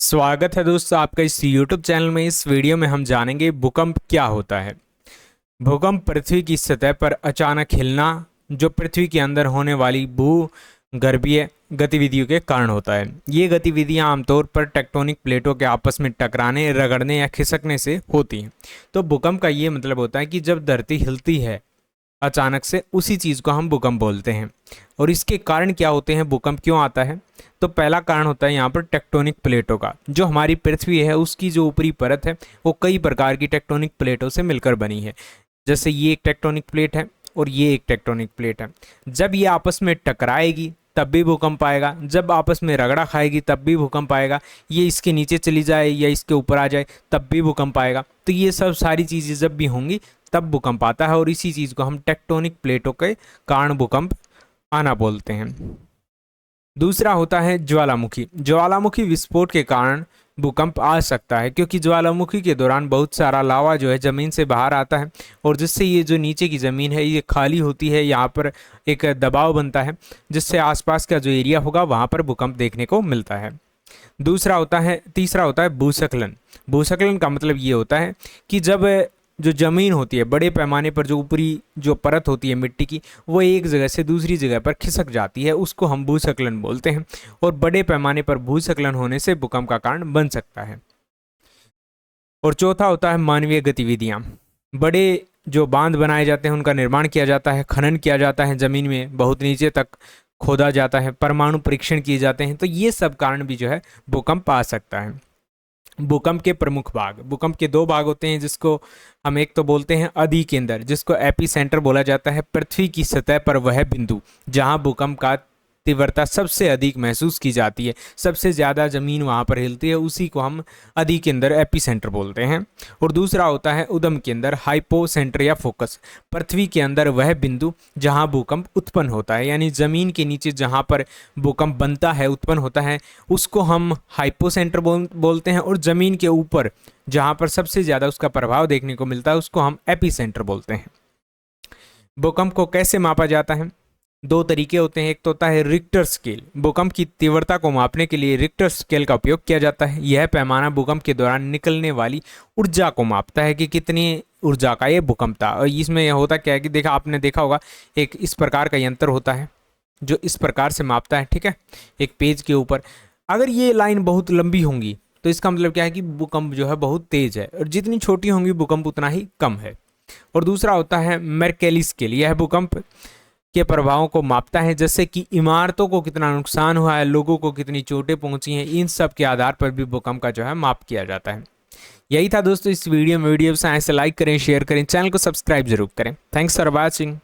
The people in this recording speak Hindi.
स्वागत है दोस्तों आपका इस YouTube चैनल में। इस वीडियो में हम जानेंगे भूकंप क्या होता है। भूकंप पृथ्वी की सतह पर अचानक हिलना जो पृथ्वी के अंदर होने वाली भूगर्भीय गतिविधियों के कारण होता है। ये गतिविधियां आमतौर पर टेक्टोनिक प्लेटों के आपस में टकराने, रगड़ने या खिसकने से होती हैं। तो भूकंप का ये मतलब होता है कि जब धरती हिलती है अचानक से, उसी चीज़ को हम भूकंप बोलते हैं। और इसके कारण क्या होते हैं, भूकंप क्यों आता है? तो पहला कारण होता है यहाँ पर टेक्टोनिक प्लेटों का। जो हमारी पृथ्वी है उसकी जो ऊपरी परत है वो कई प्रकार की टेक्टोनिक प्लेटों से मिलकर बनी है। जैसे ये एक टेक्टोनिक प्लेट है और ये एक टेक्टोनिक प्लेट है। जब ये आपस में टकराएगी तब भी भूकंप आएगा, जब आपस में रगड़ा खाएगी तब भी भूकंप आएगा, ये इसके नीचे चली जाए या इसके ऊपर आ जाए तब भी भूकंप आएगा। तो ये सब सारी चीज़ें जब भी होंगी तब भूकंप आता है और इसी चीज़ को हम टेक्टोनिक प्लेटों के कारण भूकंप आना बोलते हैं। दूसरा होता है ज्वालामुखी। ज्वालामुखी विस्फोट के कारण भूकंप आ सकता है, क्योंकि ज्वालामुखी के दौरान बहुत सारा लावा जो है ज़मीन से बाहर आता है और जिससे ये जो नीचे की ज़मीन है ये खाली होती है। यहाँ पर एक दबाव बनता है जिससे आसपास का जो एरिया होगा वहाँ पर भूकंप देखने को मिलता है। तीसरा होता है भूस्खलन। भूस्खलन का मतलब ये होता है कि जब जो ज़मीन होती है बड़े पैमाने पर, जो ऊपरी जो परत होती है मिट्टी की, वो एक जगह से दूसरी जगह पर खिसक जाती है, उसको हम भूस्खलन बोलते हैं। और बड़े पैमाने पर भूस्खलन होने से भूकंप का कारण बन सकता है। और चौथा होता है मानवीय गतिविधियाँ। बड़े जो बांध बनाए जाते हैं उनका निर्माण किया जाता है, खनन किया जाता है, ज़मीन में बहुत नीचे तक खोदा जाता है, परमाणु परीक्षण किए जाते हैं। तो ये सब कारण भी जो है भूकंप आ सकता है। भूकंप के प्रमुख भाग। भूकंप के दो भाग होते हैं, जिसको हम एक तो बोलते हैं अधिकेंद्र, जिसको एपी सेंटर बोला जाता है। पृथ्वी की सतह पर वह बिंदु जहां भूकंप का तीव्रता सबसे अधिक महसूस की जाती है, सबसे ज़्यादा ज़मीन वहाँ पर हिलती है, उसी को हम अधिकेंद्र एपी सेंटर बोलते हैं। और दूसरा होता है उद्गम केंद्र, हाइपो सेंटर या फोकस। पृथ्वी के अंदर वह बिंदु जहाँ भूकंप उत्पन्न होता है, यानी ज़मीन के नीचे जहाँ पर भूकंप बनता है, उत्पन्न होता है, उसको हम हाइपो सेंटर बोलते हैं। और ज़मीन के ऊपर जहाँ पर सबसे ज़्यादा उसका प्रभाव देखने को मिलता है उसको हम एपी सेंटर बोलते हैं। भूकंप को कैसे मापा जाता है? दो तरीके होते हैं। एक तो होता है रिक्टर स्केल। भूकंप की तीव्रता को मापने के लिए रिक्टर स्केल का उपयोग किया जाता है। यह पैमाना भूकंप के दौरान निकलने वाली ऊर्जा को मापता है कि कितनी ऊर्जा का ये भूकंप था। और इसमें यह होता क्या है कि आपने देखा होगा एक इस प्रकार का यंत्र होता है जो इस प्रकार से मापता है, ठीक है, एक पेज के ऊपर। अगर ये लाइन बहुत लंबी होंगी तो इसका मतलब क्या है कि भूकंप जो है बहुत तेज है, और जितनी छोटी होंगी भूकंप उतना ही कम है। और दूसरा होता है मेर्केली स्केल। यह भूकंप के प्रभावों को मापता है, जैसे कि इमारतों को कितना नुकसान हुआ है, लोगों को कितनी चोटें पहुंची हैं। इन सब के आधार पर भी भूकंप का जो है माप किया जाता है। यही था दोस्तों इस वीडियो में। वीडियो पसंद आए तो लाइक करें, शेयर करें, चैनल को सब्सक्राइब जरूर करें। Thanks for watching.